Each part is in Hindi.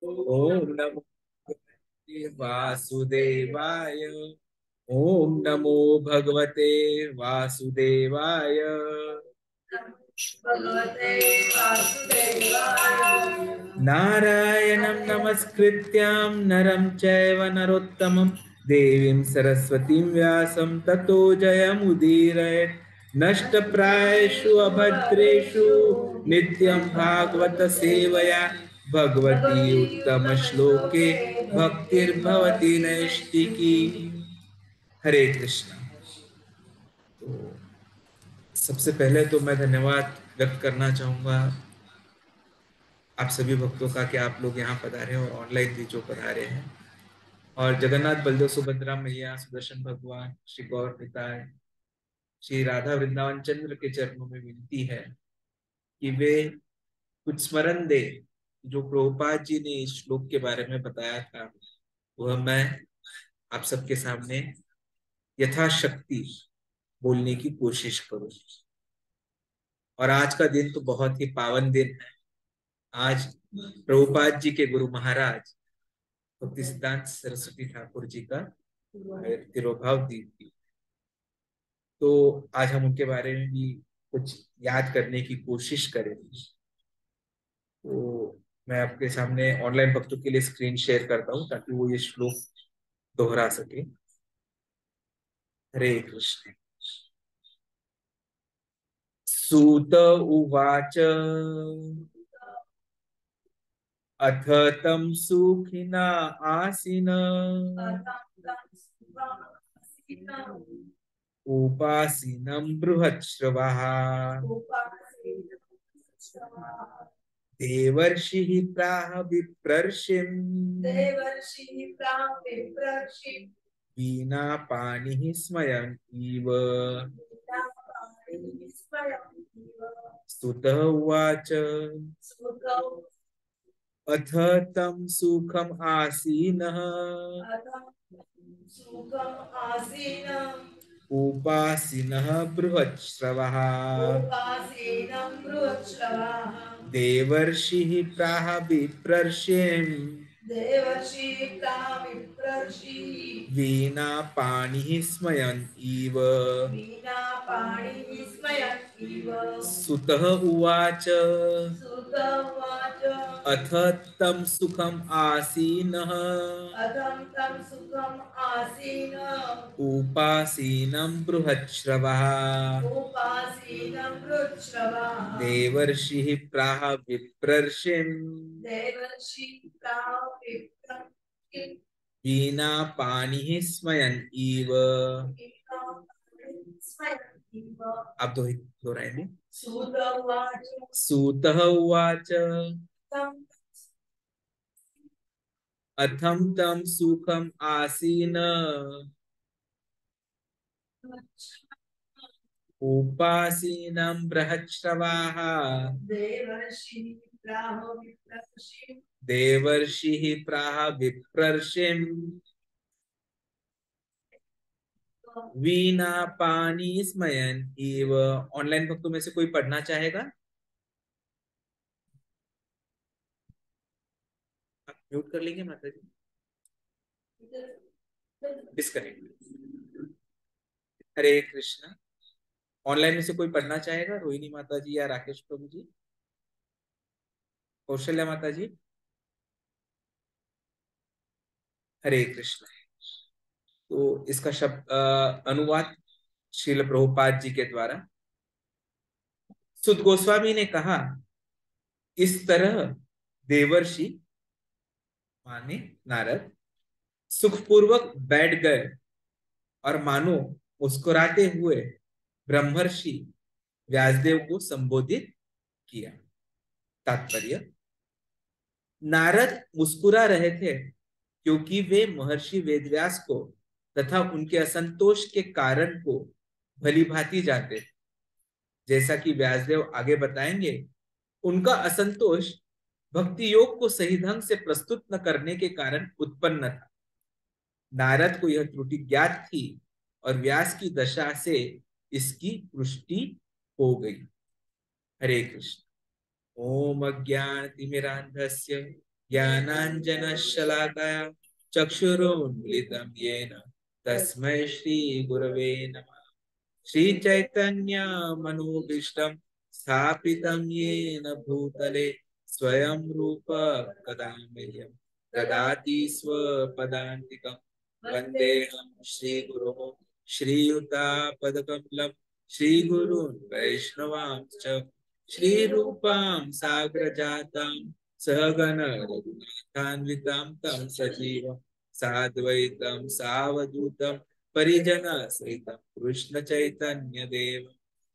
ओम नमो भगवते वासुदेवाय। ओम नमो भगवते वासुदेवाय। भगवते वासुदेवाय। नारायणं नमस्कृत्यं नरं चैव नरोत्तमं देवीं सरस्वतीं व्यासं ततो जयमुदीरयेत्। नष्टप्रायेषु अभद्रेषु नित्यं भागवत सेवया भगवती उत्तम श्लोके भक्तिर्भवती नैष्टिकी। हरे कृष्णा। तो सबसे पहले तो मैं धन्यवाद व्यक्त करना चाहूंगा आप सभी भक्तों का कि आप लोग यहाँ पधारे हैं और ऑनलाइन भी जो पधारे हैं। और जगन्नाथ बलदेव सुभद्रा मैया सुदर्शन भगवान श्री गौर निताय श्री राधा वृंदावन चंद्र के चरणों में विनती है कि वे कुछ स्मरण दे। जो प्रभुपाद जी ने इस श्लोक के बारे में बताया था वह मैं आप सबके सामने यथाशक्ति बोलने की कोशिश करूं। और आज का दिन तो बहुत ही पावन दिन है। आज प्रभुपाद जी के गुरु महाराज भक्ति सिद्धांत सरस्वती ठाकुर जी का तिरुभाव दिन। तो आज हम उनके बारे में भी कुछ याद करने की कोशिश करें। तो मैं आपके सामने ऑनलाइन भक्तों के लिए स्क्रीन शेयर करता हूँ ताकि वो ये श्लोक दोहरा सके। हरे कृष्ण। सूत उवाच अथ तं सुखिना आसीन उपासीनं बृहच्छ्रवः देवर्षिः प्राह विप्रर्षिम् वीणा पाणिः स्मयन् इव। स्तुतः उवाच अथ तं सुखम् आसीनः उपासीनः बृहच्छ्रवः देवर्षिः प्राह विप्रर्षिम् वीणा पाणिः स्मयन् इव। सुतः उवाच अथ तं सुखम् आसीनः उपासीनं बृहच्छ्रवः देवर्षिः प्राह विप्रर्षिम् वीणा पाणिः स्मयन् इव। आप दोहराएंगे। सूतः उवाच अथं तं सुखम् आसीन उपासीनं बृहच्छ्रवाः देवर्षिः प्राह विप्रर्षिम् वीणा पानी स्मयन इव। ऑनलाइन भक्तों में से कोई पढ़ना चाहेगा? आप म्यूट कर लेंगे माता जी, डिस्कनेक्ट। हरे कृष्णा। ऑनलाइन में से कोई पढ़ना चाहेगा? रोहिणी माता जी या राकेश प्रभु जी, कौशल्या माता जी। हरे कृष्ण। तो इसका शब्द अनुवाद श्रील प्रभुपाद जी के द्वारा। सुत गोस्वामी ने कहा, इस तरह देवर्षि माने नारद सुखपूर्वक बैठ गए और मानो मुस्कुराते हुए ब्रह्मर्षि व्यासदेव को संबोधित किया। तात्पर्य, नारद मुस्कुरा रहे थे क्योंकि वे महर्षि वेदव्यास को तथा उनके असंतोष के कारण को भली भांति जानते थे। जैसा कि व्यासदेव आगे बताएंगे, उनका असंतोष भक्ति योग को सही ढंग से प्रस्तुत न करने के कारण उत्पन्न था। नारद को यह त्रुटि ज्ञात थी और व्यास की दशा से इसकी पुष्टि हो गई। हरे कृष्ण। ओम अज्ञानतिमिरान्धस्य ज्ञानाञ्जनशलाकया चक्षुरुन्मिलितं येन तस्मै श्रीगुरवे नमः। श्रीचैतन्यमनोभीष्टं स्थापितं येन भूतले स्वयं रूप कदा मह्यं ददाति स्वपदान्तिकं। वन्देऽहं श्रीगुरोः श्रीयुतापदकमलं श्रीगुरून् वैष्णवांश्च श्रीरूपां साग्रजातां सहगण रघुनाथान्वितां तं सजीवं साद्वैतं सावधूतं परिजन सहित कृष्ण चैतन्य देव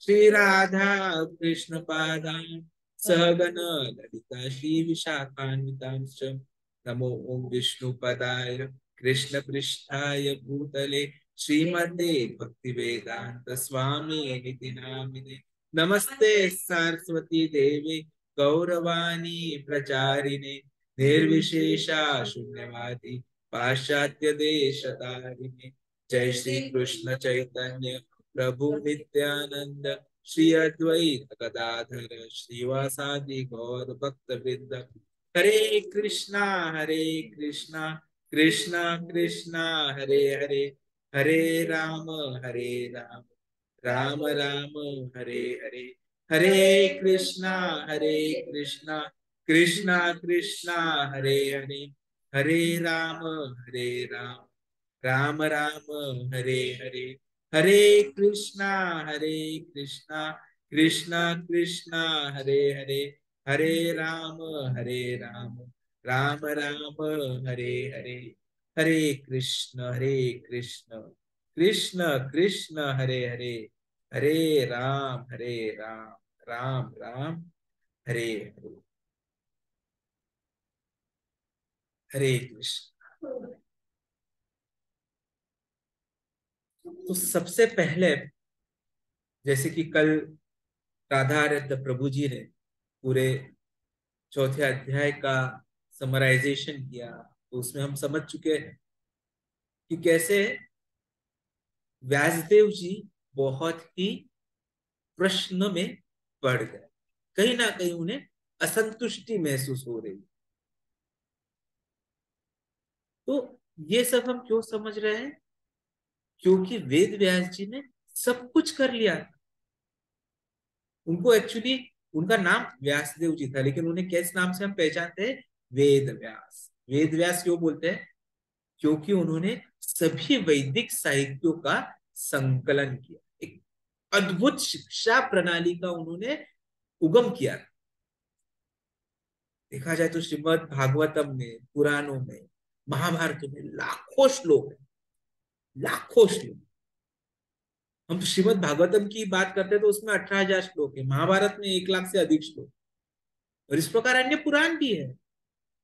श्री राधा कृष्ण पादान सहगण ललिता श्री विशाखान्वितांश्च नमो ओम विष्णुपदाय कृष्ण पृष्ठाय भूतले श्रीमते भक्ति वेदांत स्वामी निति नामिने नमस्ते सरस्वती देवी गौरवाणी प्रचारिणे निर्विशेषा शून्यवादी पाश्चात्य देश तारिणे। जय श्री कृष्ण चैतन्य प्रभु नित्यानंद श्री अद्वैत गदाधर श्रीवासादि गौर भक्त वृंद। हरे कृष्णा कृष्णा कृष्णा हरे हरे हरे राम राम राम हरे हरे। हरे कृष्णा कृष्णा कृष्णा कृष्णा हरे हरे हरे राम राम राम राम हरे हरे। हरे कृष्णा कृष्णा कृष्णा कृष्णा हरे हरे हरे राम राम राम राम हरे हरे। हरे कृष्ण कृष्ण कृष्ण हरे हरे हरे राम राम राम हरे हरे। हरे कृष्ण। तो सबसे पहले जैसे कि कल राधारत्न प्रभु जी ने पूरे चौथे अध्याय का समराइजेशन किया, तो उसमें हम समझ चुके हैं कि कैसे व्यासदेव जी बहुत ही प्रश्न में पड़ गए, कहीं ना कहीं उन्हें असंतुष्टि महसूस हो रही। तो ये सब हम क्यों समझ रहे हैं? क्योंकि वेद व्यास जी ने सब कुछ कर लिया। उनको एक्चुअली उनका नाम व्यासदेव जी था, लेकिन उन्हें किस नाम से हम पहचानते हैं? वेद व्यास। वेद व्यास क्यों बोलते हैं? क्योंकि उन्होंने सभी वैदिक साहित्यों का संकलन किया, एक अद्भुत शिक्षा प्रणाली का उन्होंने उगम किया। देखा जाए तो श्रीमद् भागवतम में, पुराणों में, महाभारत में लाखों श्लोक है, लाखों श्लोक। हम श्रीमद् भागवतम की बात करते हैं तो उसमें 18,000 श्लोक है, महाभारत में 1 लाख से अधिक श्लोक, और इस प्रकार अन्य पुराण भी है,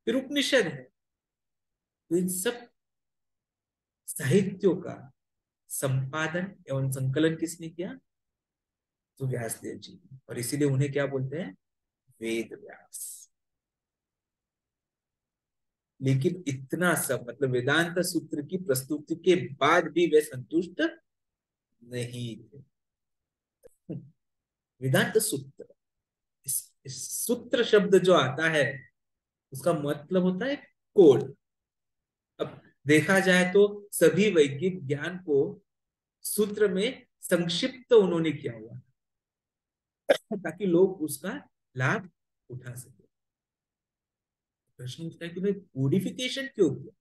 फिर उपनिषद है। तो इन सब साहित्यों का संपादन एवं संकलन किसने किया? तो व्यासदेव जी। और इसीलिए उन्हें क्या बोलते हैं? वेद व्यास। लेकिन इतना सब, मतलब वेदांत सूत्र की प्रस्तुति के बाद भी वे संतुष्ट नहीं थे। वेदांत सूत्र, इस सूत्र शब्द जो आता है उसका मतलब होता है कोड। अब देखा जाए तो सभी वैज्ञानिक ज्ञान को सूत्र में संक्षिप्त उन्होंने किया हुआ ताकि लोग उसका लाभ उठा सके। प्रश्न उठता है कि भाई कोडिफिकेशन क्यों किया?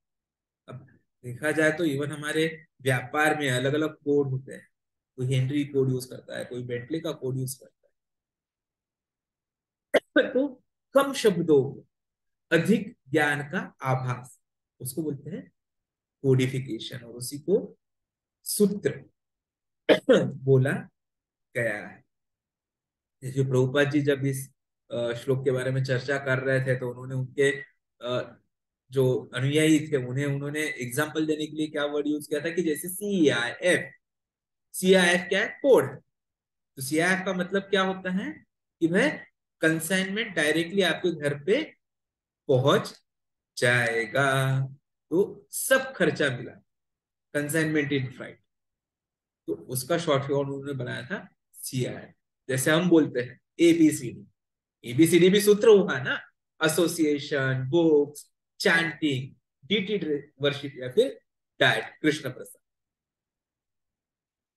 अब देखा जाए तो इवन हमारे व्यापार में अलग अलग कोड होते हैं। कोई हेनरी कोड यूज करता है, कोई बेंटले का कोड यूज करता है। तो कम शब्दों में अधिक ज्ञान का आभास, उसको बोलते हैं कोडिफिकेशन, और उसी को सूत्र बोला गया है। जो प्रभुपाद जी जब इस श्लोक के बारे में चर्चा कर रहे थे तो उन्होंने उनके जो अनुयायी थे उन्हें उन्होंने एग्जाम्पल देने के लिए क्या वर्ड यूज किया था कि जैसे CIF। CIF क्या है? कोड। तो CIF का मतलब क्या होता है कि वह कंसाइनमेंट डायरेक्टली आपके घर पे पहुंच जाएगा, तो सब खर्चा मिला, कंसाइनमेंट इन फ्लाइट। तो उसका शॉर्ट फॉर्म उन्होंने बनाया था CIF। जैसे हम बोलते हैं ABCD, ABCD भी सूत्र हुआ ना। Association, books, chanting, deity worship या फिर डाइट कृष्ण प्रसाद।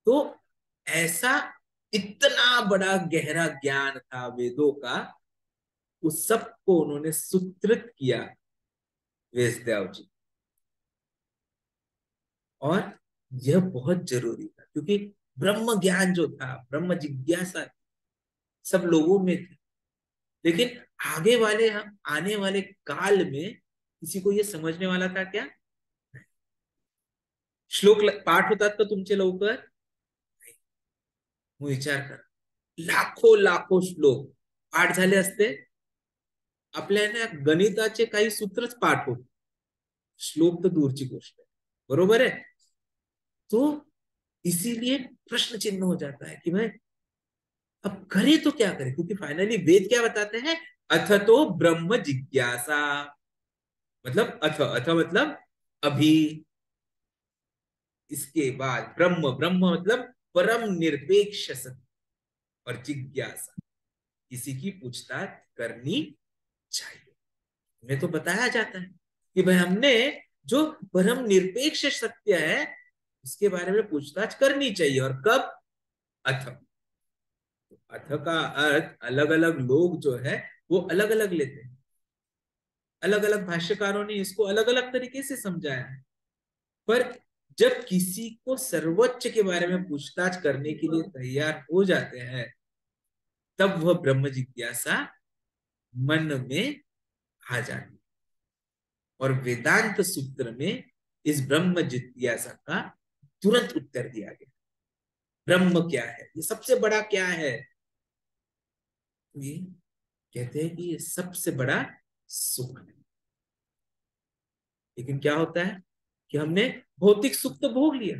तो ऐसा इतना बड़ा गहरा ज्ञान था वेदों का, उस सबको उन्होंने सूत्रित किया व्यासदेव जी। और यह बहुत जरूरी था क्योंकि ब्रह्म ज्ञान जो था, ब्रह्म जिज्ञासा सब लोगों में थी, लेकिन आगे वाले हम आने वाले काल में किसी को ये समझने वाला था क्या? श्लोक पाठ होतात का तुमचे लवकर? मग विचार कर, लाखो लाखो श्लोक पाठ झाले असते, आपल्याला गणिताचे काही सूत्रच पाठ होत, श्लोक तो दूरची गोष्ट है, बरोबर है? तो इसीलिए प्रश्न चिन्ह हो जाता है कि भाई अब करें तो क्या करें, क्योंकि फाइनली वेद क्या बताते हैं? अथ तो ब्रह्म जिज्ञासा, मतलब अथ अथ मतलब अभी, इसके बाद ब्रह्म, ब्रह्म मतलब परम निरपेक्ष सत्य, और जिज्ञासा किसी की पूछताछ करनी चाहिए। हमें तो बताया जाता है कि भाई हमने जो परम निरपेक्ष सत्य है उसके बारे में पूछताछ करनी चाहिए, और कब? अथ। अथ का अर्थ अलग अलग लोग जो है वो अलग अलग लेते हैं, अलग अलग भाष्यकारों ने इसको अलग अलग तरीके से समझाया है। पर जब किसी को सर्वोच्च के बारे में पूछताछ करने के लिए तैयार हो जाते हैं, तब वह ब्रह्म जिज्ञासा मन में आ जाती। और वेदांत सूत्र में इस ब्रह्म जिज्ञासा का तुरंत उत्तर दिया गया। ब्रह्म क्या है, ये सबसे बड़ा क्या है? ये कहते हैं कि ये सबसे बड़ा सुख है। लेकिन क्या होता है कि हमने भौतिक सुख तो भोग लिया,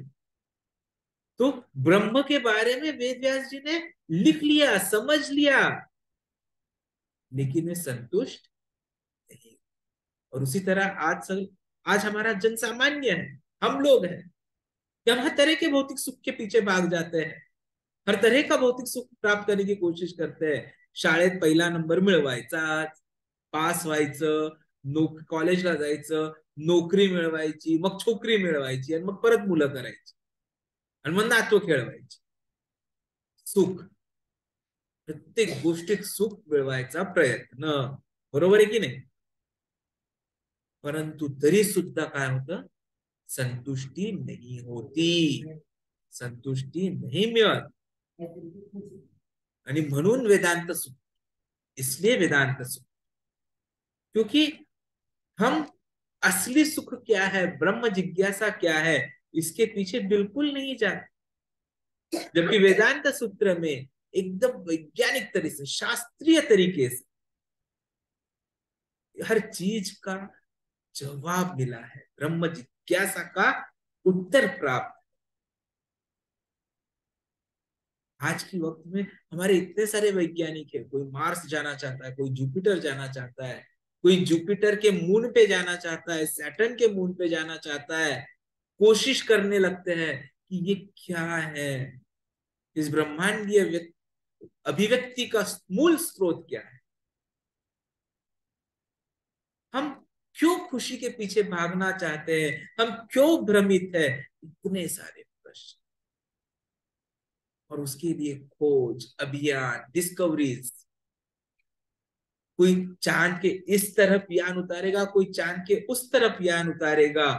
तो ब्रह्म के बारे में वेद व्यास जी ने लिख लिया, समझ लिया, लेकिन वे संतुष्ट नहीं। और उसी तरह आज हमारा जन सामान्य है, हम लोग हैं कि हम हर तरह के भौतिक सुख के पीछे भाग जाते हैं, हर तरह का भौतिक सुख प्राप्त करने की कोशिश करते हैं। शाळेत पहिला नंबर मिळवायचाच, पास व्हायचं, कॉलेजला जायचं, नोकरी मिळवायची, मग छोकरी मिळवायची, आणि मग परत मुलं करायची, आणि मग नातू खेळवायची। सुख, प्रत्येक गोष्टीत सुख मिळवायचा प्रयत्न, बरोबर आहे की नाही? परंतु तरी सुद्धा काय होतं? संतुष्टी नहीं होती, संतुष्टी नहीं मिळत। आणि म्हणून वेदांत सुख, इसलिए वेदांत सुख, क्योंकि हम असली सुख क्या है, ब्रह्म जिज्ञासा क्या है, इसके पीछे बिल्कुल नहीं जाते। जबकि वेदांत सूत्र में एकदम वैज्ञानिक तरीके से, शास्त्रीय तरीके से हर चीज का जवाब मिला है, ब्रह्म जिज्ञासा का उत्तर प्राप्त। आज के वक्त में हमारे इतने सारे वैज्ञानिक है, कोई मार्स जाना चाहता है, कोई जुपिटर जाना चाहता है, कोई जुपिटर के मून पे जाना चाहता है, सैटर्न के मून पे जाना चाहता है, कोशिश करने लगते हैं कि ये क्या है, इस ब्रह्मांडीय अभिव्यक्ति का मूल स्रोत क्या है, हम क्यों खुशी के पीछे भागना चाहते हैं, हम क्यों भ्रमित है, इतने सारे प्रश्न। और उसके लिए खोज, अभियान, डिस्कवरीज, कोई चांद के इस तरफ यान उतारेगा, कोई चांद के उस तरफ यान उतारेगा,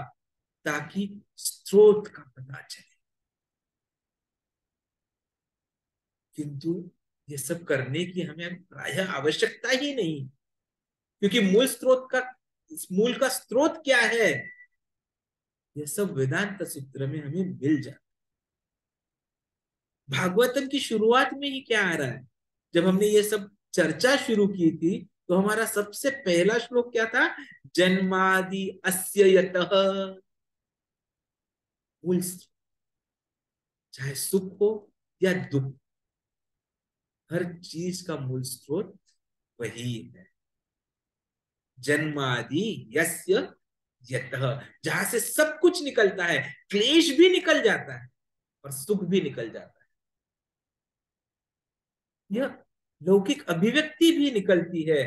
ताकि स्रोत का पता चले। किंतु ये सब करने की हमें प्रायः आवश्यकता ही नहीं, क्योंकि मूल का स्रोत क्या है, यह सब वेदांत सूत्र में हमें मिल जाता। भागवतम की शुरुआत में ही क्या आ रहा है? जब हमने ये सब चर्चा शुरू की थी, तो हमारा सबसे पहला श्लोक क्या था? जन्मादि अस्य यतः, मूल, चाहे सुख हो या दुख, हर चीज का मूल स्रोत वही है। जन्मादि यस्य यतः, जहां से सब कुछ निकलता है, क्लेश भी निकल जाता है और सुख भी निकल जाता है, यह लौकिक अभिव्यक्ति भी निकलती है।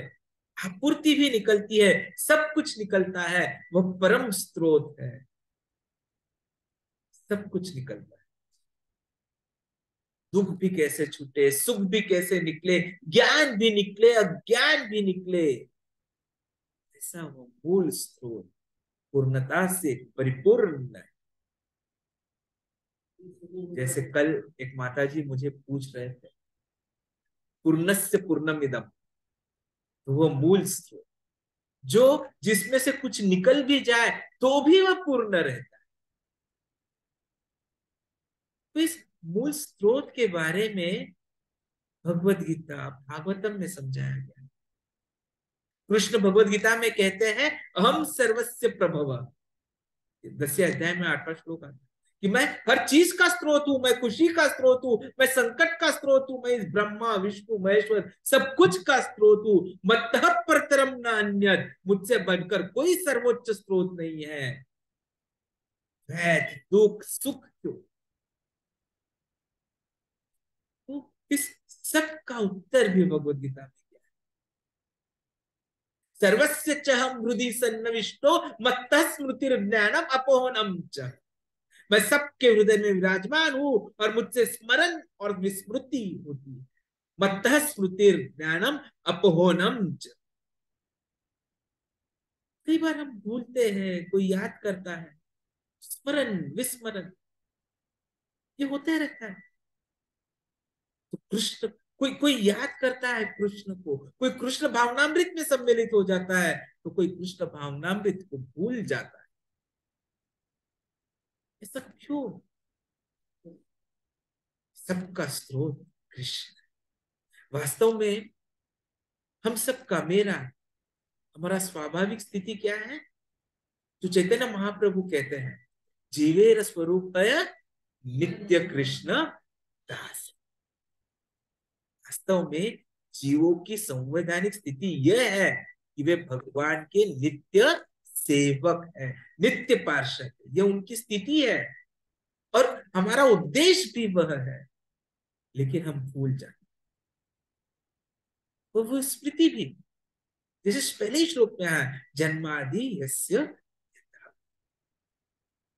आपूर्ति भी निकलती है, सब कुछ निकलता है, वह परम स्रोत है, सब कुछ निकलता है। दुख भी कैसे छूटे, सुख भी कैसे निकले, ज्ञान भी निकले, अज्ञान भी निकले, ऐसा वो मूल स्रोत पूर्णता से परिपूर्ण है। जैसे कल एक माता जी मुझे पूछ रहे थे, पूर्णस्य पूर्णमिदम, तो वो मूल स्रोत जो जिसमें से कुछ निकल भी जाए तो भी वह पूर्ण रहता है। तो इस मूल स्रोत के बारे में भगवत गीता भागवतम में समझाया गया। कृष्ण भगवत गीता में कहते हैं अहम सर्वस्य प्रभव, 10वें अध्याय में 8वां श्लोक आता है कि मैं हर चीज का स्रोत हूं, मैं खुशी का स्रोत हूं, मैं संकट का स्रोत हूं, मैं इस ब्रह्मा विष्णु महेश्वर सब कुछ का स्रोत हूं। मत्तः परतरम न अन्यत्, मुझसे बढ़कर कोई सर्वोच्च स्रोत नहीं है। वैध दुख सुख क्यों, तो इस सब का उत्तर भी भगवत गीता में दिया है। सर्वस्य चहम हृदि सन्निविष्टो मत्तः स्मृतिर्ज्ञानम अपोहनम च, मैं सबके हृदय में विराजमान हूं और मुझसे स्मरण और विस्मृति होती है। मत्तः स्मृतिर ज्ञानम अपहोनम च। कई बार हम भूलते हैं, कोई याद करता है, स्मरण विस्मरण ये होते रहता है। तो कृष्ण, कोई कोई याद करता है कृष्ण को, कोई कृष्ण भावनामृत में सम्मिलित हो जाता है, तो कोई कृष्ण भावनामृत को भूल जाता है। ऐसा क्यों? सबका स्रोत कृष्ण। वास्तव में हम सबका, मेरा, हमारा स्वाभाविक स्थिति क्या है, जो चैतन्य महाप्रभु कहते हैं जीवेर स्वरूप नित्य कृष्ण दास। वास्तव में जीवों की संवैधानिक स्थिति यह है कि वे भगवान के नित्य सेवक है, नित्य पार्षद है, यह उनकी स्थिति है और हमारा उद्देश्य भी वह है। लेकिन हम भूल जाते, तो वो स्मृति भी, जैसे पहले ही श्लोक में है जन्मादि यस्य,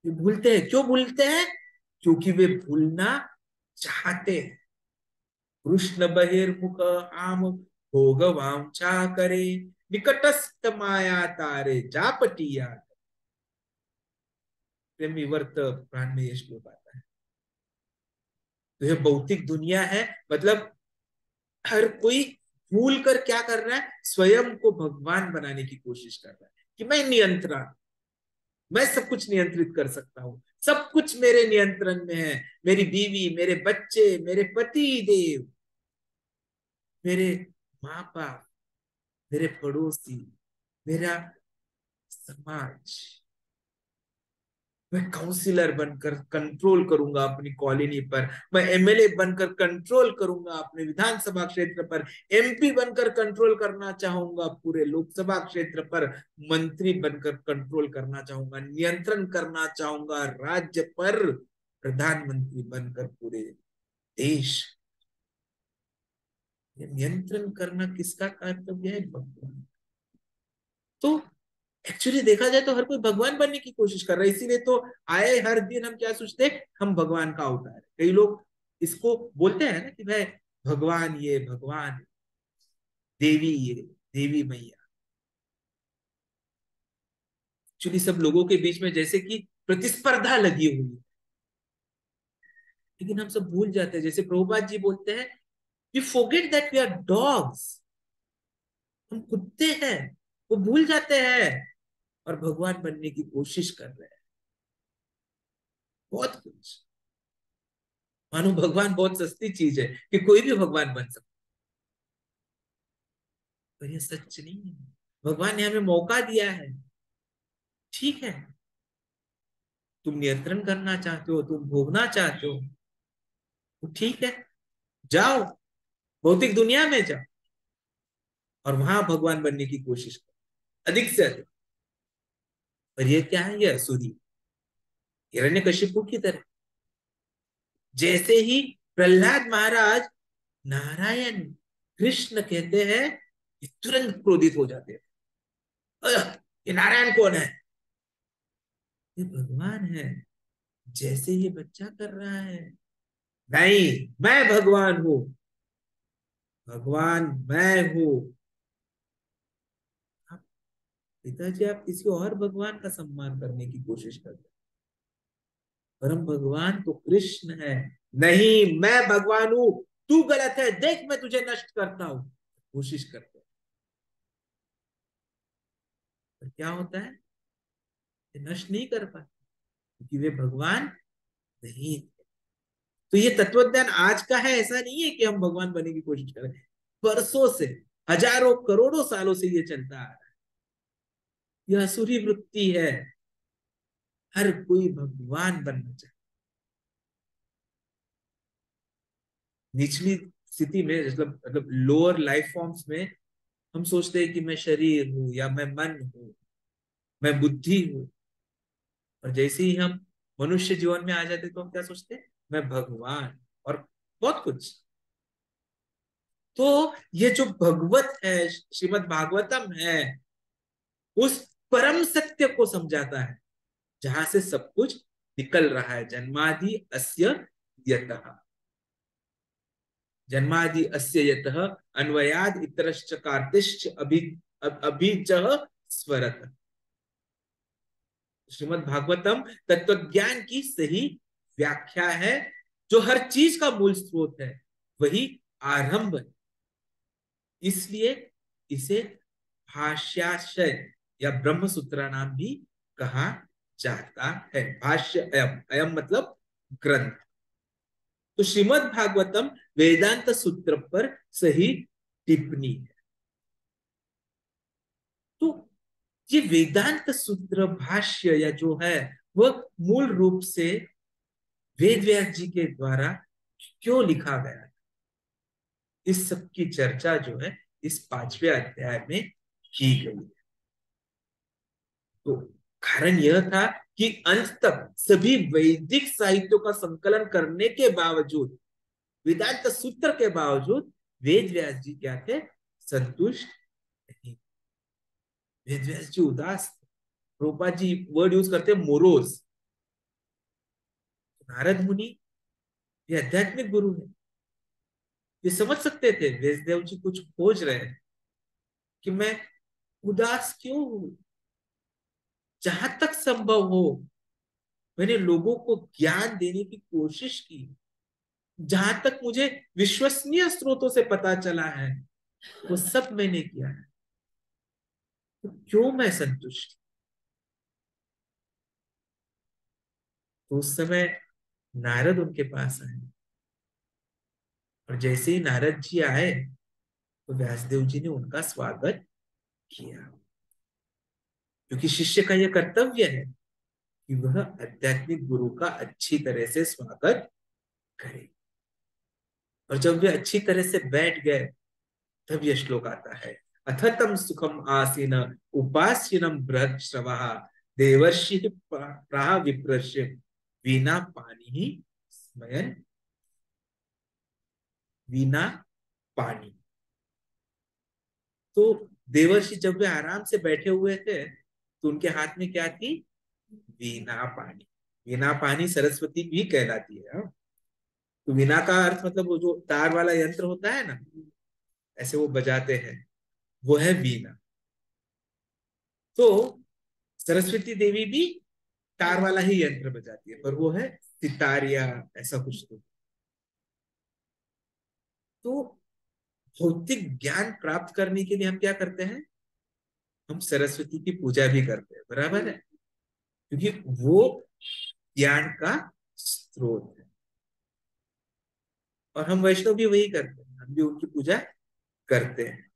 ये भूलते हैं। क्यों भूलते हैं? क्योंकि वे भूलना चाहते हैं। कृष्ण बहिर्मुख आम भोग वांछा करे, निकटस्थ माया तारे जापटिया। प्रेम विवर्त प्राण में ये श्लोक आता है। तो यह भौतिक दुनिया है, मतलब हर कोई भूल कर क्या कर रहा है, स्वयं को भगवान बनाने की कोशिश कर रहा है कि मैं नियंत्रण, मैं सब कुछ नियंत्रित कर सकता हूँ, सब कुछ मेरे नियंत्रण में है। मेरी बीवी, मेरे बच्चे, मेरे पति देव, मेरे माँ बाप, मेरे पड़ोसी, मेरा समाज। मैं काउंसिलर बनकर कंट्रोल करूंगा अपनी कॉलोनी पर, मैं एमएलए बनकर कंट्रोल करूंगा अपने विधानसभा क्षेत्र पर, एमपी बनकर कंट्रोल करना चाहूंगा पूरे लोकसभा क्षेत्र पर, मंत्री बनकर कंट्रोल करना चाहूंगा, नियंत्रण करना चाहूंगा राज्य पर, प्रधानमंत्री बनकर पूरे देश। नियंत्रण करना किसका कर्तव्य है? भगवान। तो एक्चुअली देखा जाए तो हर कोई भगवान बनने की कोशिश कर रहा है, इसीलिए तो आए हर दिन हम क्या सोचते हैं, हम भगवान का अवतार है। कई लोग इसको बोलते हैं ना कि भाई भगवान ये, भगवान देवी ये, देवी मैया। एक्चुअली सब लोगों के बीच में जैसे कि प्रतिस्पर्धा लगी हुई है, लेकिन हम सब भूल जाते हैं, जैसे प्रभुपाद जी बोलते हैं, we forget that we are dogs, हम कुत्ते हैं, वो भूल जाते हैं और भगवान बनने की कोशिश कर रहे हैं। बहुत कुछ, मानो भगवान बहुत सस्ती चीज है कि कोई भी भगवान बन सकता, पर ये सच नहीं है। भगवान ने हमें मौका दिया है, ठीक है, तुम नियंत्रण करना चाहते हो, तुम भोगना चाहते हो, तो ठीक है, जाओ भौतिक दुनिया में जाओ और वहां भगवान बनने की कोशिश करो अधिक से अधिक। पर ये क्या है, ये असुरी हिरण्यकशिपु की तरह। जैसे ही प्रहलाद महाराज नारायण कृष्ण कहते हैं ये तुरंत क्रोधित हो जाते हैं। ये नारायण कौन है? ये भगवान है। जैसे ये बच्चा कर रहा है, नहीं मैं भगवान हूं, भगवान मैं हूं। आप पिताजी, आप किसी और भगवान का सम्मान करने की कोशिश करते हैं। परम भगवान तो कृष्ण है। नहीं, मैं भगवान हूं, तू गलत है, देख मैं तुझे नष्ट करता हूं। कोशिश करते हैं, पर क्या होता है? ये नष्ट नहीं कर पाते, क्योंकि वे भगवान नहीं। तो ये तत्वज्ञान आज का है, ऐसा नहीं है कि हम भगवान बनने की कोशिश करें। वर्षों से, हजारों करोड़ों सालों से ये चलता आ रहा है। यह असुरी वृत्ति है। हर कोई भगवान बनना चाहे। निचली स्थिति में, मतलब लोअर लाइफ फॉर्म्स में हम सोचते हैं कि मैं शरीर हूं, या मैं मन हूं, मैं बुद्धि हूं। और जैसे ही हम मनुष्य जीवन में आ जाते तो हम क्या सोचते हैं? मैं भगवान, और बहुत कुछ। तो ये जो भगवत है, श्रीमद् भागवतम है, उस परम सत्य को समझाता है, जहां से सब कुछ निकल रहा है। जन्मादि अस्य यतः, जन्मादि अस्य यतः अन्वयाद इतरश्च कार्तिश्च अभिचः स्वरत। श्रीमद् भागवतम तत्वज्ञान की सही व्याख्या है। जो हर चीज का मूल स्रोत है, वही आरंभ है। इसलिए इसे भाष्याशय या ब्रह्म सूत्र नाम भी कहा जाता है। भाष्य अयम, अयम मतलब ग्रंथ। तो श्रीमद् भागवतम वेदांत सूत्र पर सही टिप्पणी है। तो ये वेदांत सूत्र भाष्य या जो है, वह मूल रूप से वेद व्यास जी के द्वारा क्यों लिखा गया है, इस सब की चर्चा जो है इस 5वें अध्याय में की गई है। तो कारण यह था कि अंत तक सभी वैदिक साहित्यों का संकलन करने के बावजूद, वेदांत सूत्र के बावजूद, वेद व्यास जी क्या थे? संतुष्ट नहीं। वेद व्यास जी उदास थे। प्रभुपाद जी वर्ड यूज करते मोरोज। नारद मुनि ये आध्यात्मिक गुरु है, ये समझ सकते थे व्यासदेव जी कुछ खोज रहे हैं, कि मैं उदास क्यों हूं। जहां तक संभव हो मैंने लोगों को ज्ञान देने की कोशिश की। जहां तक मुझे विश्वसनीय स्रोतों से पता चला है, वो सब मैंने किया है। तो क्यों मैं संतुष्ट? तो उस समय नारद उनके पास आए, और जैसे ही नारद जी आए, तो व्यासदेव जी ने उनका स्वागत किया। क्योंकि शिष्य का यह कर्तव्य है कि वह आध्यात्मिक गुरु का अच्छी तरह से स्वागत करे। और जब वे अच्छी तरह से बैठ गए, तब यह श्लोक आता है। अथतम सुखम आसीन उपास्यनम बृहत श्रवः देवर्षि प्राह विप्रस्य वीणा पानी ही स्मयन। वीणा पानी। तो देवर्षि जब वे आराम से बैठे हुए थे, तो उनके हाथ में क्या थी? वीणा पानी। वीणा पानी सरस्वती भी कहलाती है, हाँ? तो वीणा का अर्थ मतलब वो जो तार वाला यंत्र होता है ना, ऐसे वो बजाते हैं, वो है वीणा। तो सरस्वती देवी भी तार वाला ही यंत्र बजाती है, पर वो है सितार या ऐसा कुछ। तो भौतिक ज्ञान प्राप्त करने के लिए हम क्या करते हैं? हम सरस्वती की पूजा भी करते हैं, बराबर है, क्योंकि वो ज्ञान का स्रोत है। और हम वैष्णव भी वही करते हैं, हम भी उनकी पूजा करते हैं।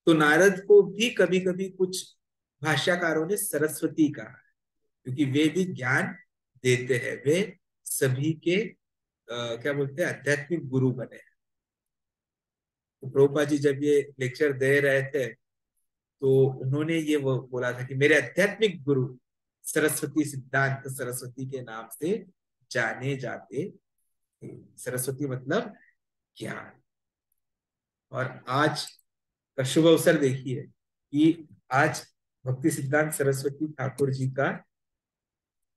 तो नारद को भी कभी कभी कुछ भाष्यकारों ने सरस्वती कहा, क्योंकि वे भी ज्ञान देते हैं। वे सभी के क्या बोलते हैं, आध्यात्मिक गुरु बने। तो प्रभुपाद जी जब ये लेक्चर दे रहे थे, तो उन्होंने ये वो बोला था कि मेरे आध्यात्मिक गुरु सरस्वती सिद्धांत सरस्वती के नाम से जाने जाते थे। सरस्वती मतलब ज्ञान। और आज का शुभ अवसर देखिए कि आज भक्ति सिद्धांत सरस्वती ठाकुर जी का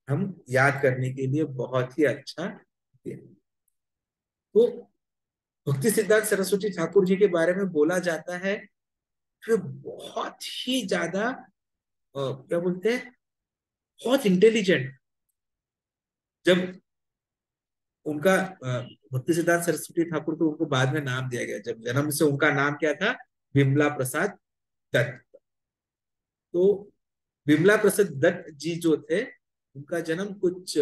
हम याद करने के लिए बहुत ही अच्छा दिन। तो भक्ति सिद्धांत सरस्वती ठाकुर जी के बारे में बोला जाता है कि बहुत ही ज्यादा क्या बोलते हैं, बहुत इंटेलिजेंट। जब उनका भक्ति सिद्धांत सरस्वती ठाकुर को उनको बाद में नाम दिया गया, जब जन्म से उनका नाम क्या था, विमला प्रसाद दत्त। तो विमला प्रसाद दत्त जी जो थे, उनका जन्म कुछ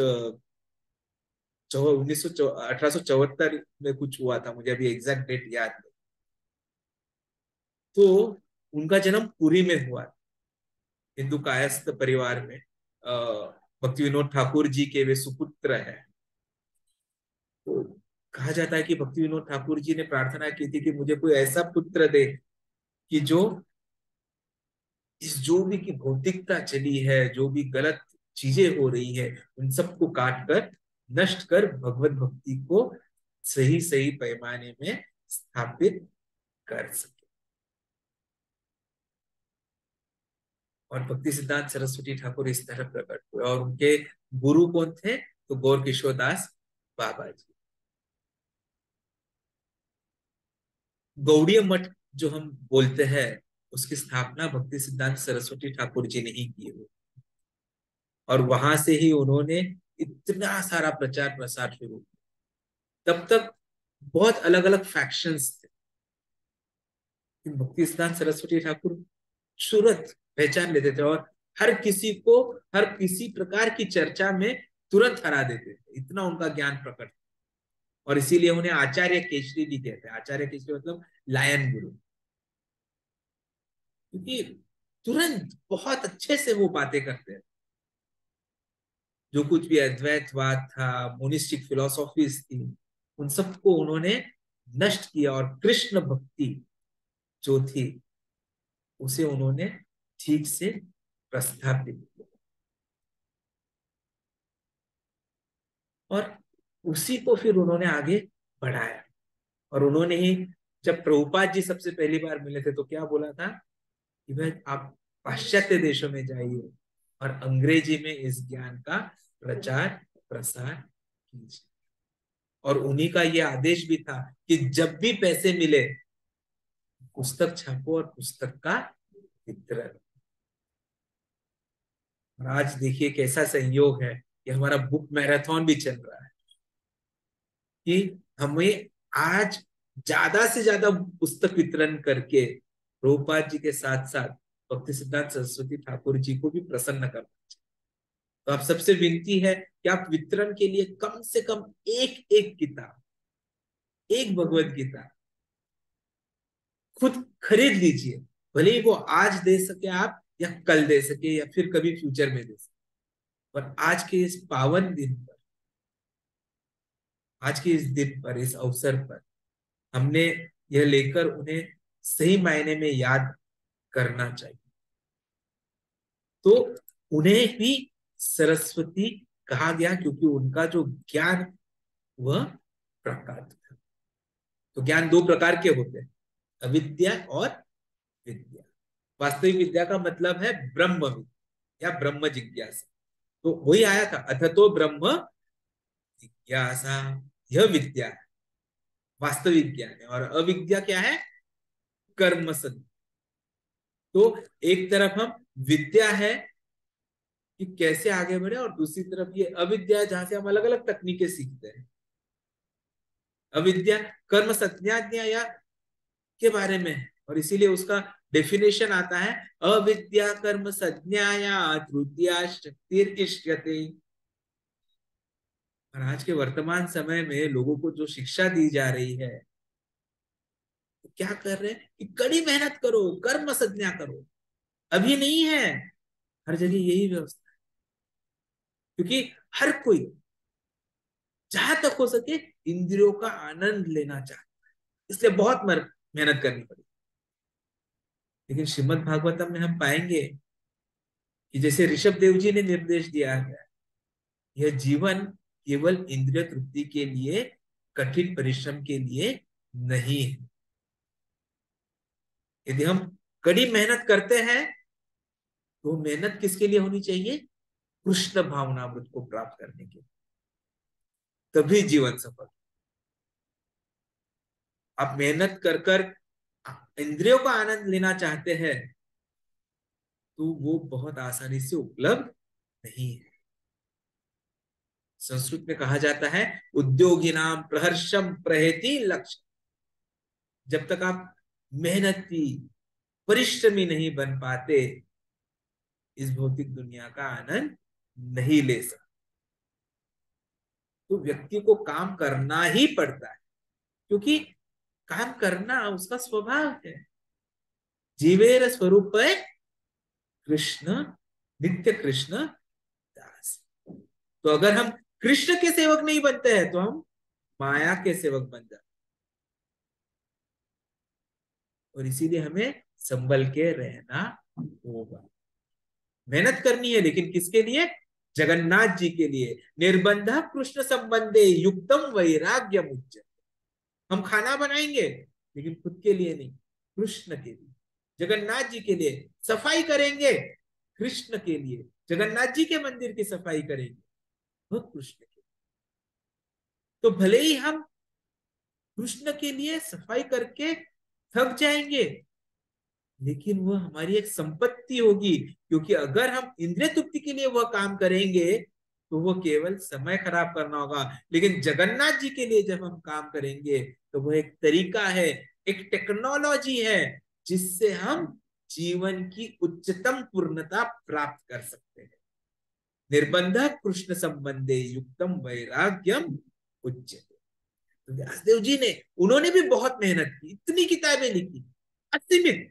1874 में कुछ हुआ था, मुझे अभी एग्जैक्ट डेट याद नहीं। तो उनका जन्म पुरी में हुआ, हिंदू कायस्थ परिवार में। भक्ति विनोद ठाकुर जी के वे सुपुत्र हैं। तो कहा जाता है कि भक्ति विनोद ठाकुर जी ने प्रार्थना की थी कि मुझे कोई ऐसा पुत्र दे कि जो इस जो भी की भौतिकता चली है, जो भी गलत चीजें हो रही है, उन सबको काट कर नष्ट कर भगवत भक्ति को सही सही पैमाने में स्थापित कर सके। और भक्ति सिद्धांत सरस्वती ठाकुर इस तरह प्रकट हुए। और उनके गुरु कौन थे, तो गौर किशोर दास बाबा जी। गौड़ीय मठ जो हम बोलते हैं, उसकी स्थापना भक्ति सिद्धांत सरस्वती ठाकुर जी ने ही की हुई। और वहां से ही उन्होंने इतना सारा प्रचार प्रसार शुरू किया। तब तक बहुत अलग अलग फैक्शंस थे, लेकिन भक्ति सिद्धांत सरस्वती ठाकुर तुरंत पहचान लेते थे और हर किसी को हर किसी प्रकार की चर्चा में तुरंत हरा देते थे, इतना उनका ज्ञान प्रकट। और इसीलिए उन्हें आचार्य केसरी भी कहते हैं। आचार्य केसरी मतलब लायन गुरु, क्योंकि तुरंत बहुत अच्छे से वो बातें करते हैं। जो कुछ भी अद्वैतवाद था, मोनिस्टिक फिलोसॉफीज थी, उन सबको उन्होंने नष्ट किया और कृष्ण भक्ति जो थी उसे उन्होंने ठीक से प्रस्थापित किया। और उसी को फिर उन्होंने आगे बढ़ाया। और उन्होंने ही, जब प्रभुपाद जी सबसे पहली बार मिले थे तो क्या बोला था कि भाई आप पाश्चात्य देशों में जाइए और अंग्रेजी में इस ज्ञान का प्रचार प्रसार कीजिए। और उन्हीं का ये आदेश भी था कि जब भी पैसे मिले पुस्तक छापो और पुस्तक का वितरण। और आज देखिए कैसा संयोग है कि हमारा बुक मैराथन भी चल रहा है, कि हमें आज ज्यादा से ज्यादा पुस्तक वितरण करके प्रभुपाद जी के साथ साथ भक्ति सिद्धांत सरस्वती ठाकुर जी को भी प्रसन्न करना चाहिए। तो आप सबसे विनती है कि आप वितरण के लिए कम से कम एक एक किताब, एक भगवत गीता खुद खरीद लीजिए। भले ही वो आज दे सके आप, या कल दे सके, या फिर कभी फ्यूचर में दे सके, पर आज के इस पावन दिन पर, आज के इस दिन पर, इस अवसर पर हमने यह लेकर उन्हें सही मायने में याद करना चाहिए। तो उन्हें भी सरस्वती कहा गया क्योंकि उनका जो ज्ञान वह प्रकट था। तो ज्ञान दो प्रकार के होते हैं, अविद्या और विद्या। वास्तविक विद्या का मतलब है ब्रह्म विद्या या ब्रह्म जिज्ञासा। तो वही आया था, अथ तो ब्रह्म जिज्ञासा, यह विद्या है, वास्तविक ज्ञान है। और अविद्या क्या है, कर्म संन्यास। तो एक तरफ हम विद्या है कि कैसे आगे बढ़े, और दूसरी तरफ ये अविद्या है जहां से हम अलग अलग तकनीकें सीखते हैं। अविद्या कर्म संज्ञा के बारे में है, और इसीलिए उसका डेफिनेशन आता है, अविद्या कर्म संज्ञाया तृतीया शक्तिरिष्यते। और आज के वर्तमान समय में लोगों को जो शिक्षा दी जा रही है, तो क्या कर रहे हैं कि कड़ी मेहनत करो, कर्म संज्ञा करो। अभी नहीं है, हर जगह यही व्यवस्था है, क्योंकि हर कोई जहां तक हो सके इंद्रियों का आनंद लेना चाहता है, इसलिए बहुत मेहनत करनी पड़ी। लेकिन श्रीमद् भागवतम में हम पाएंगे कि जैसे ऋषभ देव जी ने निर्देश दिया है, यह जीवन केवल इंद्रिय तृप्ति के लिए, कठिन परिश्रम के लिए नहीं है। यदि हम कड़ी मेहनत करते हैं तो मेहनत किसके लिए होनी चाहिए? कृष्ण भावनामृत को प्राप्त करने के लिए, तभी जीवन सफल। आप मेहनत कर कर इंद्रियों का आनंद लेना चाहते हैं तो वो बहुत आसानी से उपलब्ध नहीं है। संस्कृत में कहा जाता है उद्योगी नाम प्रहर्षम प्रहेति लक्ष्य। जब तक आप मेहनती परिश्रमी नहीं बन पाते, इस भौतिक दुनिया का आनंद नहीं ले सकते। तो व्यक्ति को काम करना ही पड़ता है, क्योंकि काम करना उसका स्वभाव है। जीवेर स्वरूप है कृष्ण, नित्य कृष्ण दास। तो अगर हम कृष्ण के सेवक नहीं बनते हैं तो हम माया के सेवक बन जाते, और इसीलिए हमें संभल के रहना होगा। मेहनत करनी है, लेकिन किसके लिए? जगन्नाथ जी के लिए। निर्बंध कृष्ण संबंधे युक्तम वैराग्य मुच्च। हम खाना बनाएंगे लेकिन खुद के लिए नहीं, कृष्ण के लिए, जगन्नाथ जी के लिए। सफाई करेंगे कृष्ण के लिए, जगन्नाथ जी के मंदिर की सफाई करेंगे वो कृष्ण के लिए। तो भले ही हम कृष्ण के लिए सफाई करके थक जाएंगे, लेकिन वह हमारी एक संपत्ति होगी, क्योंकि अगर हम इंद्रिय तृप्ति के लिए वह काम करेंगे तो वो केवल समय खराब करना होगा। लेकिन जगन्नाथ जी के लिए जब हम काम करेंगे तो वह एक तरीका है, एक टेक्नोलॉजी है, जिससे हम जीवन की उच्चतम पूर्णता प्राप्त कर सकते हैं। निर्बंध कृष्ण संबंधे युक्तम वैराग्यम उच्यते। तो व्यासदेव जी ने, उन्होंने भी बहुत मेहनत की, इतनी किताबें लिखी असीमित,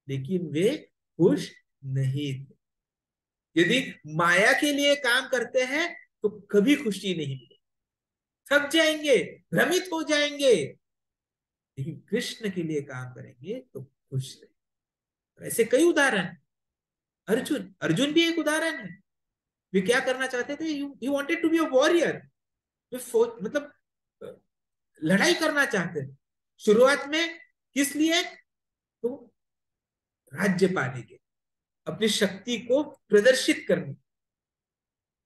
लेकिन वे खुश नहीं थे। यदि माया के लिए काम करते हैं तो कभी खुशी नहीं मिलेगी, थक जाएंगे, भ्रमित हो जाएंगे। लेकिन कृष्ण के लिए काम करेंगे तो खुश रहेंगे। ऐसे कई उदाहरण। अर्जुन, अर्जुन भी एक उदाहरण है। वे क्या करना चाहते थे? He wanted to be a warrior. वे मतलब लड़ाई करना चाहते थे। शुरुआत में किस लिए? तो राज्य पाने के, अपनी शक्ति को प्रदर्शित करने।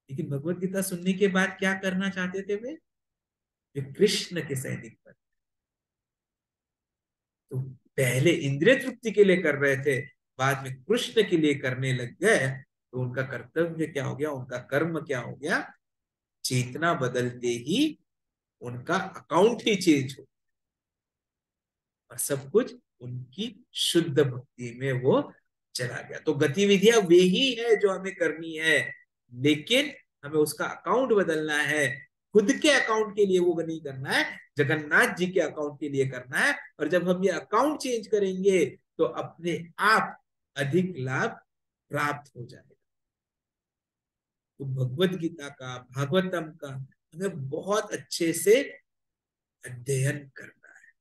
लेकिन भगवत गीता सुनने के बाद क्या करना चाहते थे वे कृष्ण के सैनिक बन। तो पहले इंद्रिय तृप्ति के लिए कर रहे थे, बाद में कृष्ण के लिए करने लग गए, तो उनका कर्तव्य क्या हो गया, उनका कर्म क्या हो गया? चेतना बदलते ही उनका अकाउंट ही चेंज हो, और सब कुछ उनकी शुद्ध भक्ति में वो चला गया। तो गतिविधियां वे ही है जो हमें करनी है, लेकिन हमें उसका अकाउंट बदलना है। खुद के अकाउंट के लिए वो नहीं करना है, जगन्नाथ जी के अकाउंट के लिए करना है। और जब हम ये अकाउंट चेंज करेंगे तो अपने आप अधिक लाभ प्राप्त हो जाएगा। तो भगवत गीता का, भागवतम का हमें बहुत अच्छे से अध्ययन करना है।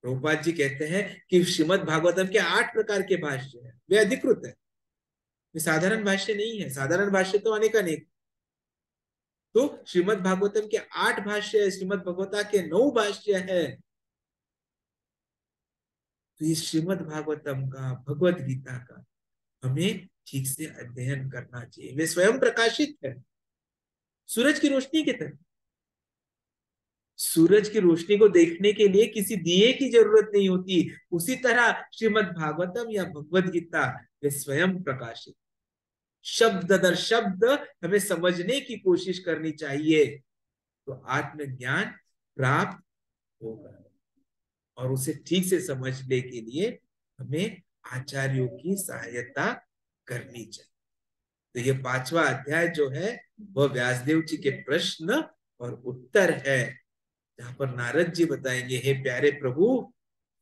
प्रभुपाद जी कहते हैं कि श्रीमद् भागवतम के 8 प्रकार के भाष्य हैं, वे अधिकृत है, वे साधारण भाष्य नहीं है। साधारण भाष्य तो अनेक अनेक। तो श्रीमद् भागवतम के 8 भाष्य है, श्रीमद् भगवता के 9 भाष्य है। तो ये श्रीमद् भागवतम का, भगवत गीता का हमें ठीक से अध्ययन करना चाहिए। वे स्वयं प्रकाशित है, सूरज की रोशनी की तरह। सूरज की रोशनी को देखने के लिए किसी दिए की जरूरत नहीं होती, उसी तरह श्रीमद् भागवतम या भगवत गीता वे स्वयं प्रकाशित। शब्द दर शब्द हमें समझने की कोशिश करनी चाहिए, तो आत्मज्ञान प्राप्त होगा। और उसे ठीक से समझने के लिए हमें आचार्यों की सहायता करनी चाहिए। तो ये 5वां अध्याय जो है वह व्यासदेव जी के प्रश्न और उत्तर है, जहां पर नारद जी बताएंगे, हे प्यारे प्रभु,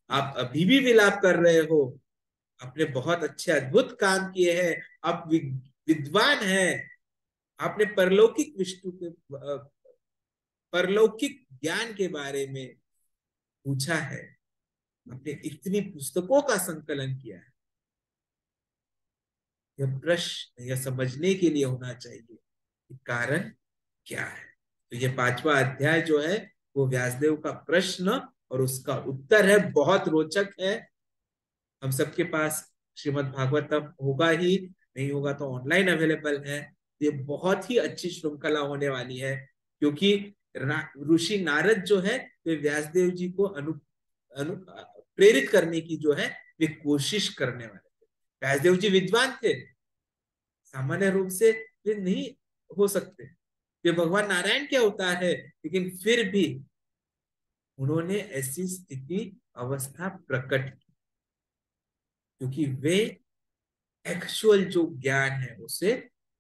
आप अभी भी विलाप कर रहे हो, आपने बहुत अच्छे अद्भुत काम किए हैं, आप विद्वान हैं, आपने परलौकिक विष्णु के परलौकिक ज्ञान के बारे में पूछा है, आपने इतनी पुस्तकों का संकलन किया है। यह प्रश्न यह समझने के लिए होना चाहिए कि कारण क्या है। तो ये 5वां अध्याय जो है वो व्यासदेव का प्रश्न और उसका उत्तर है बहुत रोचक है। हम सबके पास श्रीमद् भागवतम होगा ही, नहीं होगा तो ऑनलाइन अवेलेबल है। ये बहुत ही अच्छी श्रृंखला होने वाली है, क्योंकि ऋषि नारद जो है वे व्यासदेव जी को अनु प्रेरित करने की जो है वे कोशिश करने वाले थे। व्यासदेव जी विद्वान थे, सामान्य रूप से वे नहीं हो सकते, वे भगवान नारायण क्या होता है, लेकिन फिर भी उन्होंने ऐसी स्थिति अवस्था प्रकट की, क्योंकि वे एक्चुअल जो ज्ञान है उसे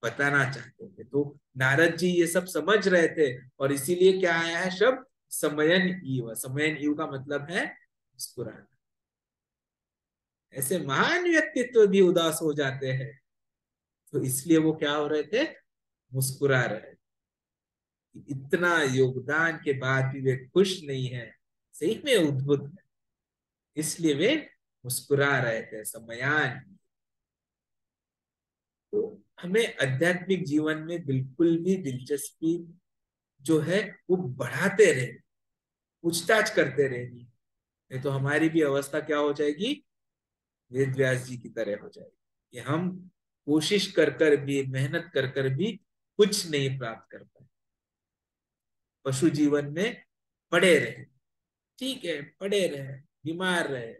बताना चाहते थे। तो नारद जी ये सब समझ रहे थे, और इसीलिए क्या आया है शब्द समयन ईव। समयन ईव का मतलब है मुस्कुराना। ऐसे महान व्यक्तित्व भी उदास हो जाते हैं, तो इसलिए वो क्या हो रहे थे, मुस्कुरा रहे। इतना योगदान के बाद भी वे खुश नहीं है, सही में उद्भुत है, इसलिए वे मुस्कुरा रहे थे समयान। तो हमें आध्यात्मिक जीवन में बिल्कुल भी दिलचस्पी जो है वो बढ़ाते रहे, पूछताछ करते रहेगी, नहीं तो हमारी भी अवस्था क्या हो जाएगी, वेद व्यास जी की तरह हो जाएगी, कि हम कोशिश कर कर भी, मेहनत कर कर भी कुछ नहीं प्राप्त कर पाए, पशु जीवन में पड़े रहे। ठीक है, पड़े रहे, बीमार रहे,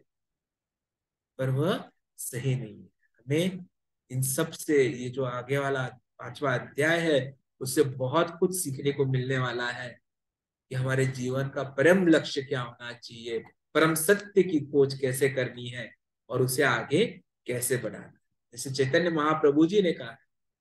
पर वह सही नहीं है। हमें इन सब से, ये जो आगे वाला 5वां अध्याय है, उससे बहुत कुछ सीखने को मिलने वाला है, कि हमारे जीवन का परम लक्ष्य क्या होना चाहिए, परम सत्य की खोज कैसे करनी है, और उसे आगे कैसे बढ़ाना है। जैसे चैतन्य महाप्रभु जी ने कहा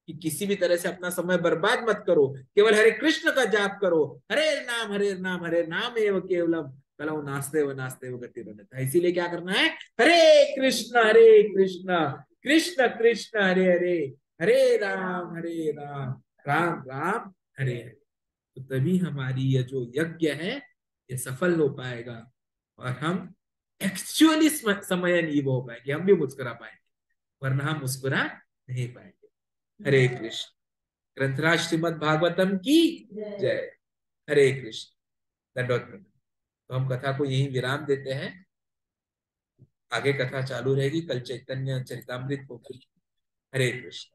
कि किसी भी तरह से अपना समय बर्बाद मत करो, केवल हरे कृष्ण का जाप करो, हरे नाम हरे नाम एवं केवलम कलौ नास्ते व गति रनता। इसीलिए क्या करना है, हरे कृष्ण कृष्ण कृष्ण हरे हरे, हरे राम राम राम हरे हरे। तो तभी हमारी ये जो यज्ञ है ये सफल हो पाएगा, और हम एक्चुअली समय नहीं हो पाएंगे, हम भी मुस्कुरा पाएंगे, वरना हम मुस्कुरा नहीं पाएंगे। हरे कृष्ण। ग्रंथराज श्रीमद् भागवतम की जय। हरे कृष्ण। दंडवत प्रणाम। तो हम कथा को यही विराम देते हैं, आगे कथा चालू रहेगी, कल चैतन्य चरितामृत होगी। हरे कृष्ण।